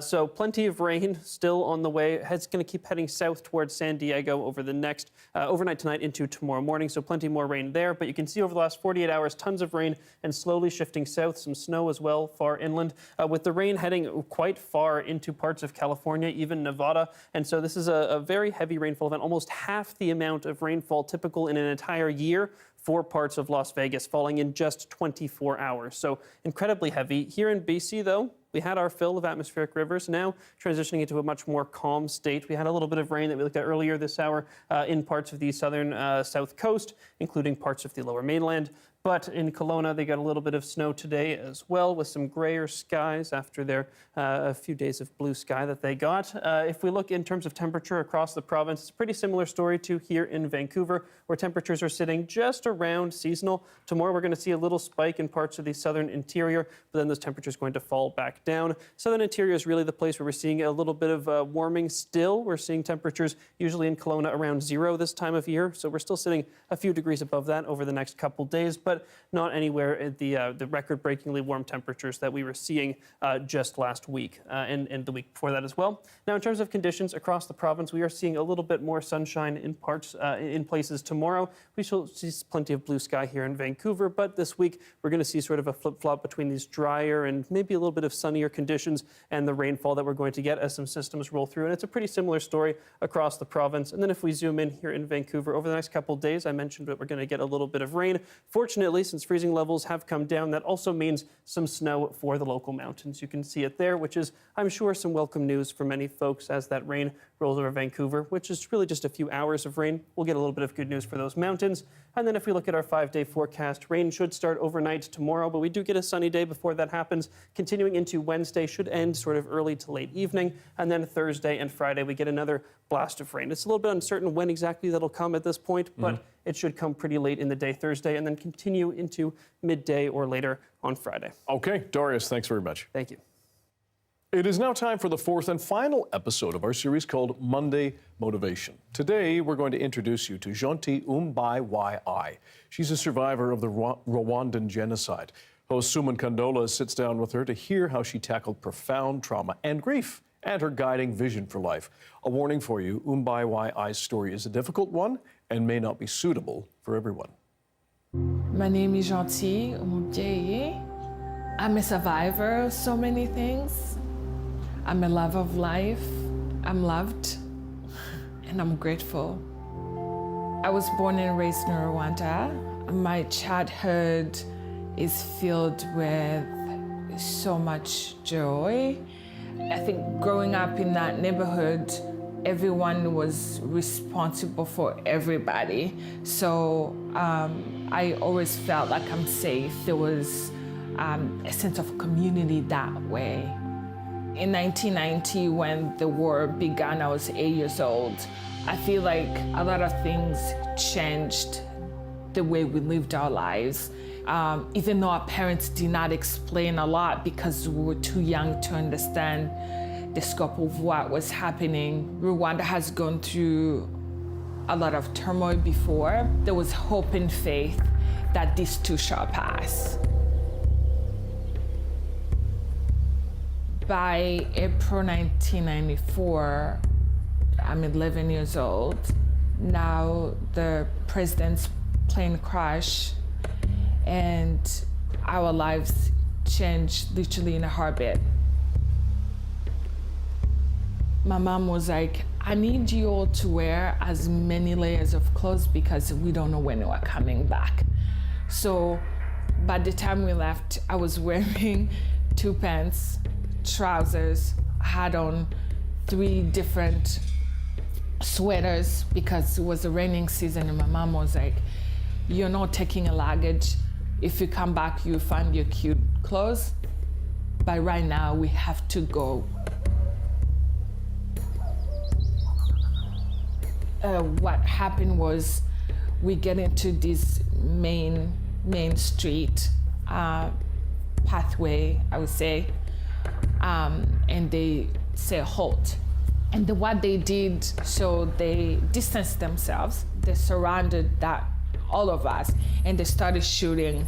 So plenty of rain still on the way. It's going to keep heading south towards San Diego over the next overnight tonight into tomorrow morning. So plenty more rain there. But you can see over the last 48 hours, tons of rain and slowly shifting south, some snow as well, far inland, with the rain heading quite far into parts of California, even Nevada. And so this is a very heavy rainfall event, almost half the amount of rainfall typical in an entire year for parts of Las Vegas, falling in just 24 hours. So incredibly heavy. Here in BC, though, we had our fill of atmospheric rivers, now transitioning into a much more calm state. We had a little bit of rain that we looked at earlier this hour in parts of the southern south coast, including parts of the lower mainland. But in Kelowna, they got a little bit of snow today as well, with some grayer skies after their a few days of blue sky that they got. If we look in terms of temperature across the province, it's a pretty similar story to here in Vancouver, where temperatures are sitting just around seasonal. Tomorrow, we're going to see a little spike in parts of the southern interior, but then those temperatures are going to fall back down. Southern interior is really the place where we're seeing a little bit of warming still. We're seeing temperatures usually in Kelowna around 0 this time of year, so we're still sitting a few degrees above that over the next couple days, but not anywhere at the record-breakingly warm temperatures that we were seeing just last week and the week before that as well. Now, in terms of conditions across the province, we are seeing a little bit more sunshine in parts, in places tomorrow. We shall see plenty of blue sky here in Vancouver, but this week we're going to see sort of a flip-flop between these drier and maybe a little bit of sunnier conditions and the rainfall that we're going to get as some systems roll through. And it's a pretty similar story across the province. And then if we zoom in here in Vancouver over the next couple of days, I mentioned that we're going to get a little bit of rain. Fortunately, Fortunately, since freezing levels have come down, that also means some snow for the local mountains. You can see it there, which is, I'm sure, some welcome news for many folks as that rain rolls over Vancouver, which is really just a few hours of rain. We'll get a little bit of good news for those mountains. And then if we look at our 5-day forecast, rain should start overnight tomorrow, but we do get a sunny day before that happens. Continuing into Wednesday should end sort of early to late evening. And then Thursday and Friday, we get another blast of rain. It's a little bit uncertain when exactly that'll come at this point, but it should come pretty late in the day Thursday and then continue into midday or later on Friday. Okay, Darius, thanks very much. Thank you. It is now time for the fourth and final episode of our series called Monday Motivation. Today, we're going to introduce you to Gentil Umbai. She's a survivor of the Rwandan genocide. Host Suman Kandola sits down with her to hear how she tackled profound trauma and grief and her guiding vision for life. A warning for you, Umbai story is a difficult one and may not be suitable for everyone. My name is Gentil Umbai. I'm a survivor of so many things. I'm a lover of life. I'm loved, and I'm grateful. I was born and raised in Rwanda. My childhood is filled with so much joy. I think growing up in that neighborhood, everyone was responsible for everybody. So I always felt like I'm safe. There was a sense of community that way. In 1990, when the war began, I was 8 years old. I feel like a lot of things changed the way we lived our lives. Even though our parents did not explain a lot because we were too young to understand the scope of what was happening. Rwanda has gone through a lot of turmoil before. There was hope and faith that this too shall pass. By April 1994, I'm 11 years old. Now the president's plane crashed and our lives changed literally in a heartbeat. My mom was like, I need you all to wear as many layers of clothes because we don't know when we're coming back. So by the time we left, I was wearing 2 pants, trousers. I had on 3 different sweaters because it was a raining season, and my mom was like, you're not taking a luggage. If you come back, you find your cute clothes. But right now, we have to go. What happened was we get into this main street pathway, I would say, and they say halt. And what they did, so they distanced themselves. They surrounded all of us, and they started shooting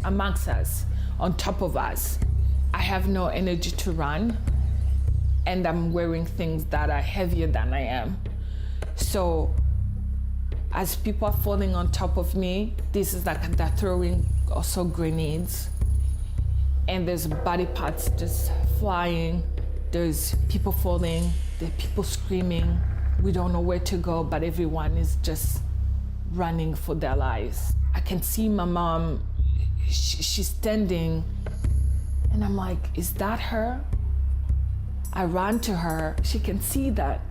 amongst us, on top of us. I have no energy to run, and I'm wearing things that are heavier than I am. So as people are falling on top of me, this is like they're throwing also grenades. And there's body parts just flying. There's people falling, there's people screaming. We don't know where to go, but everyone is just running for their lives. I can see my mom, she's standing, and I'm like, is that her? I ran to her. She can see that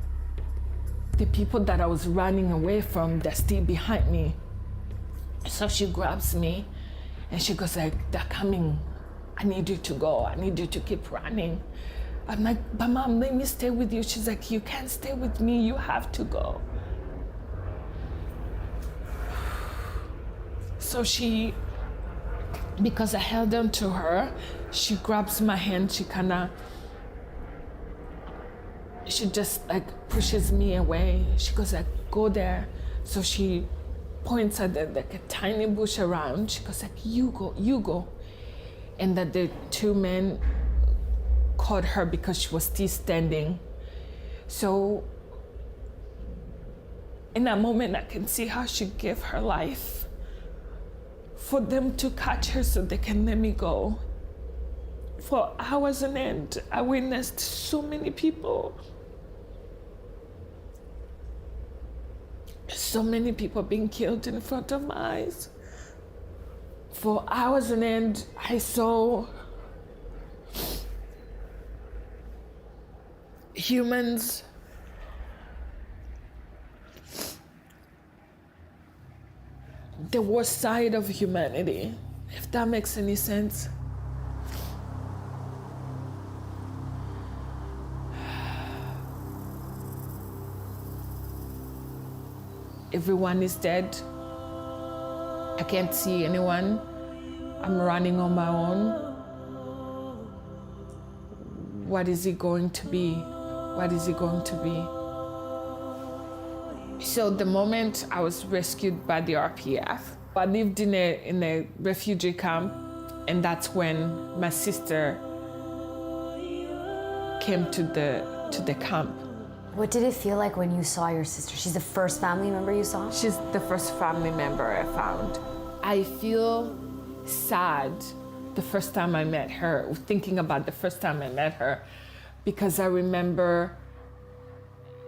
the people that I was running away from, they're still behind me. So she grabs me and she goes like, they're coming. I need you to go. I need you to keep running. I'm like, but Mom, let me stay with you. She's like, you can't stay with me. You have to go. So because I held on to her, she grabs my hand. She just like pushes me away. She goes like, go there. So she points at like a tiny bush around. She goes like, you go. And that the 2 men caught her because she was still standing. So in that moment, I can see how she gave her life for them to catch her so they can let me go. For hours on end, I witnessed so many people So many people being killed in front of my eyes. For hours on end, I saw humans the worst side of humanity, if that makes any sense. Everyone is dead. I can't see anyone. I'm running on my own. What is it going to be? What is it going to be? So the moment I was rescued by the RPF, I lived in a refugee camp, and that's when my sister came to the camp. What did it feel like when you saw your sister? She's the first family member you saw? She's the first family member I found. I feel sad the first time I met her, thinking about the first time I met her, because I remember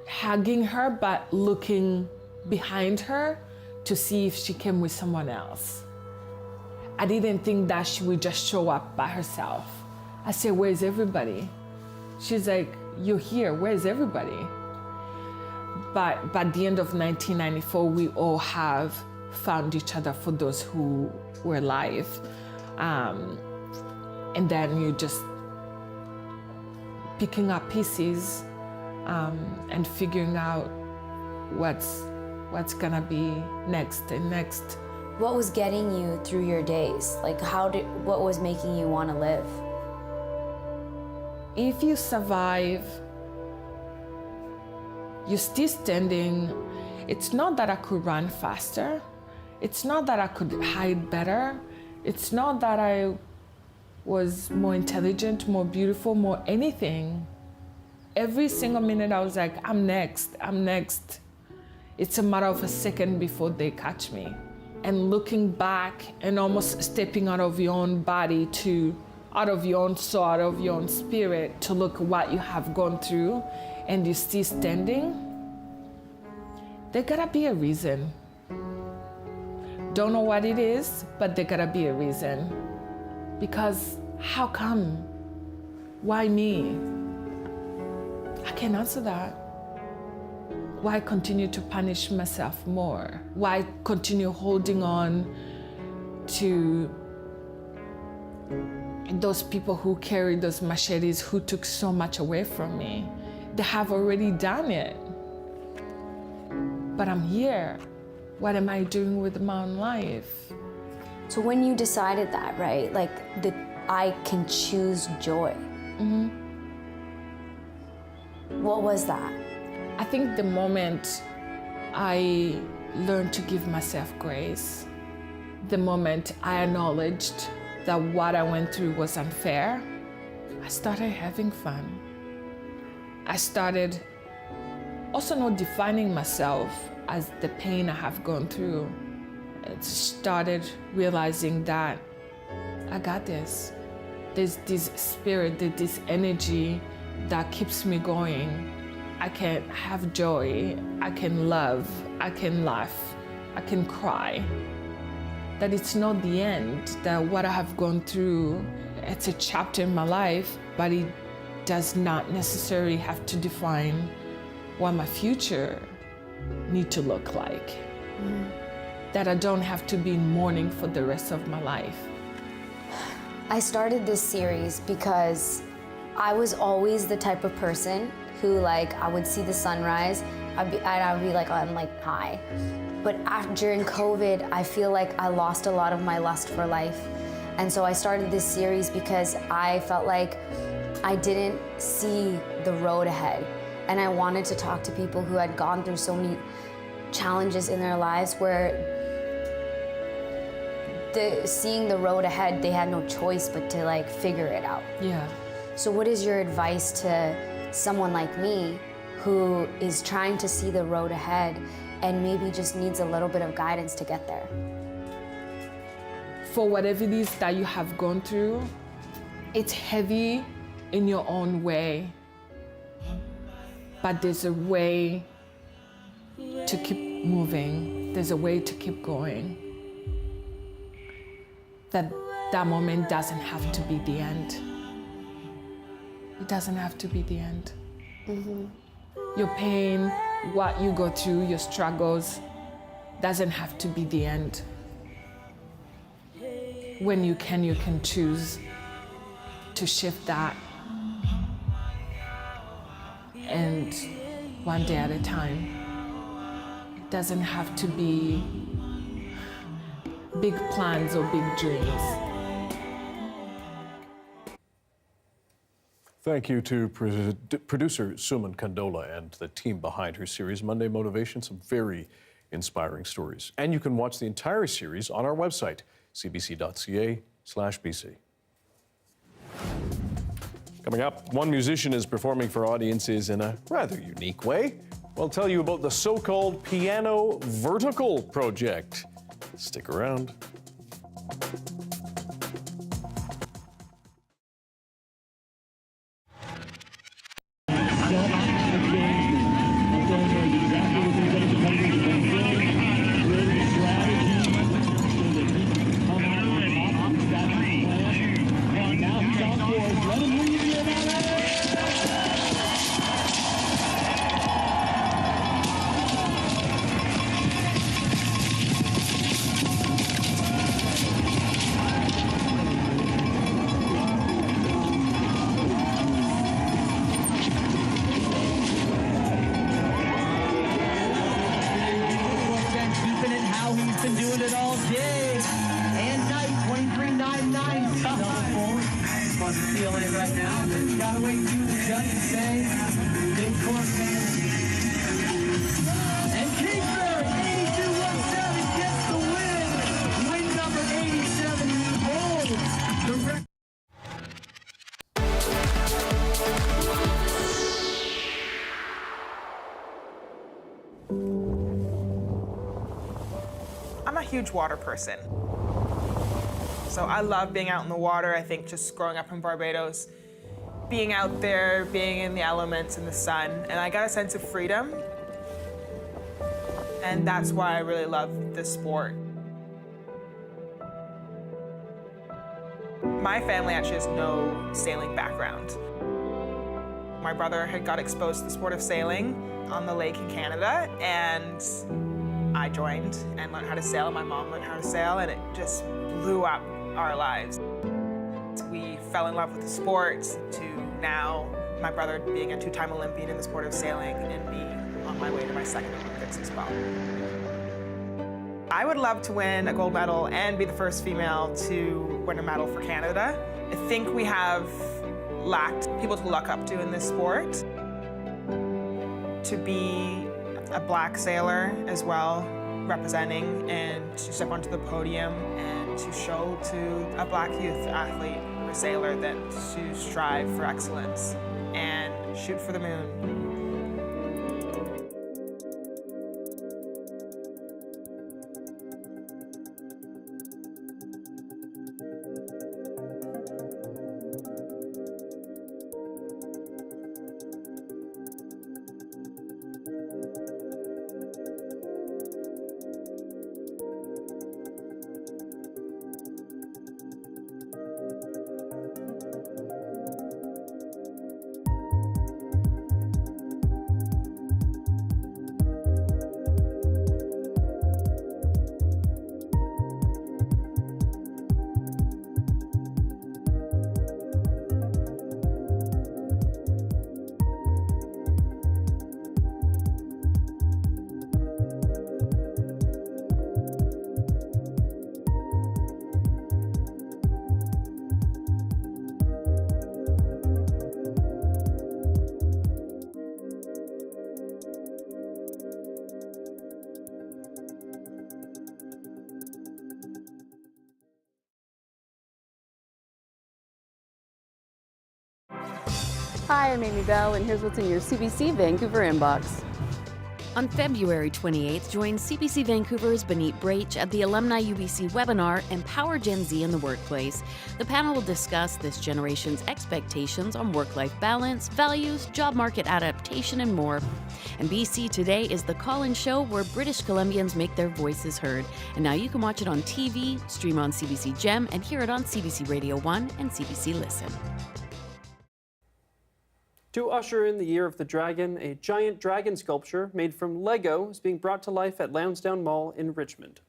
hugging her but looking behind her to see if she came with someone else. I didn't think that she would just show up by herself. I said, "Where's everybody?" She's like, "You're here, where's everybody?" But by the end of 1994, we all have found each other for those who were alive. And then you just picking up pieces and figuring out what's gonna be next and next. What was getting you through your days? Like what was making you want to live? If you survive, you're still standing. It's not that I could run faster. It's not that I could hide better. It's not that I was more intelligent, more beautiful, more anything. Every single minute I was like, I'm next, I'm next. It's a matter of a second before they catch me. And looking back and almost stepping out of your own body out of your own soul, out of your own spirit, to look what you have gone through and you're still standing, there gotta be a reason. Don't know what it is, but there gotta be a reason. Because how come? Why me? I can't answer that. Why continue to punish myself more? Why continue holding on to those people who carried those machetes, who took so much away from me? They have already done it. But I'm here. What am I doing with my own life? So when you decided that, right, like I can choose joy. Mm-hmm. What was that? I think the moment I learned to give myself grace, the moment I acknowledged that what I went through was unfair, I started having fun. I started also not defining myself as the pain I have gone through. It started realizing that I got this. There's this spirit, there's this energy that keeps me going. I can have joy, I can love, I can laugh, I can cry. That it's not the end, that what I have gone through, it's a chapter in my life, but it does not necessarily have to define what my future need to look like. That I don't have to be in mourning for the rest of my life. I started this series because I was always the type of person who, like, I would see the sunrise, I would be like on like high. But during COVID, I feel like I lost a lot of my lust for life. And so I started this series because I felt like I didn't see the road ahead. And I wanted to talk to people who had gone through so many challenges in their lives where seeing the road ahead, they had no choice but to like figure it out. Yeah. So what is your advice to someone like me who is trying to see the road ahead and maybe just needs a little bit of guidance to get there? For whatever it is that you have gone through, it's heavy in your own way, but there's a way to keep moving. There's a way to keep going. That moment doesn't have to be the end. It doesn't have to be the end. Your pain, what you go through, your struggles, doesn't have to be the end. When you can choose to shift that. And one day at a time. It doesn't have to be big plans or big dreams. Thank you to producer Suman Kandola and the team behind her series, Monday Motivation. Some very inspiring stories. And you can watch the entire series on our website, cbc.ca/BC. Coming up, one musician is performing for audiences in a rather unique way. We'll tell you about the so-called Piano Vertical project. Stick around. I'm a huge water person. So I love being out in the water. I think just growing up in Barbados, being out there, being in the elements, in the sun, and I got a sense of freedom. And that's why I really love this sport. My family actually has no sailing background. My brother had got exposed to the sport of sailing on the lake in Canada, and I joined and learned how to sail. My mom learned how to sail, and it just blew up our lives. We fell in love with the sport to now my brother being a two-time Olympian in the sport of sailing and me on my way to my second Olympics as well. I would love to win a gold medal and be the first female to win a medal for Canada. I think we have lacked people to look up to in this sport. To be a black sailor as well, representing, and to step onto the podium and to show to a black youth athlete or sailor that to strive for excellence and shoot for the moon. Hi, I'm Amy Bell, and here's what's in your CBC Vancouver inbox. On February 28th, join CBC Vancouver's Benit Brach at the Alumni UBC webinar, Empower Gen Z in the Workplace. The panel will discuss this generation's expectations on work-life balance, values, job market adaptation, and more. And BC Today is the call-in show where British Columbians make their voices heard. And now you can watch it on TV, stream on CBC Gem, and hear it on CBC Radio 1 and CBC Listen. To usher in the Year of the Dragon, a giant dragon sculpture made from Lego is being brought to life at Lansdowne Mall in Richmond.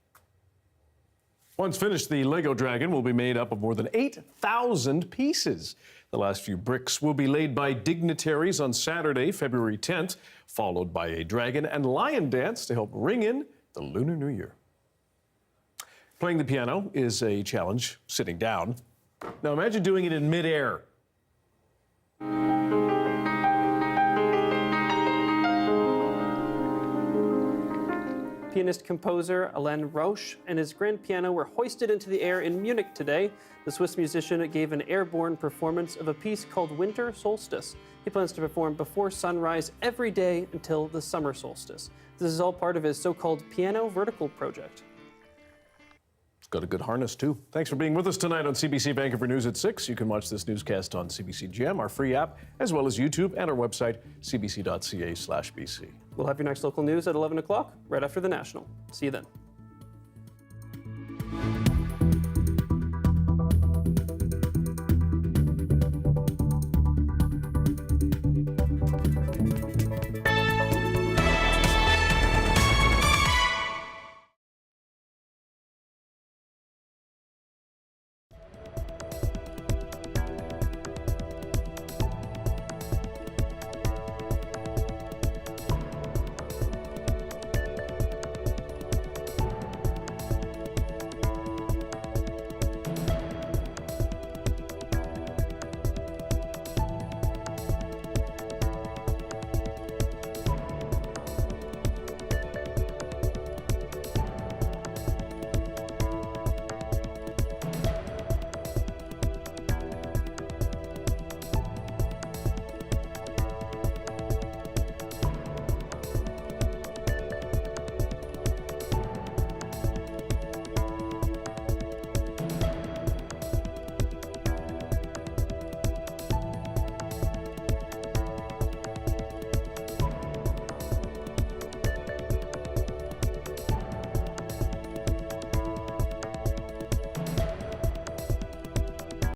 Once finished, the Lego Dragon will be made up of more than 8,000 pieces. The last few bricks will be laid by dignitaries on Saturday, February 10th, followed by a dragon and lion dance to help ring in the Lunar New Year. Playing the piano is a challenge sitting down. Now imagine doing it in midair. Pianist-composer Alain Roche and his grand piano were hoisted into the air in Munich today. The Swiss musician gave an airborne performance of a piece called Winter Solstice. He plans to perform before sunrise every day until the summer solstice. This is all part of his so-called Piano Vertical project. It's got a good harness, too. Thanks for being with us tonight on CBC Vancouver News at 6. You can watch this newscast on CBC Gem, our free app, as well as YouTube and our website, cbc.ca/BC. We'll have your next local news at 11 o'clock, right after the National. See you then.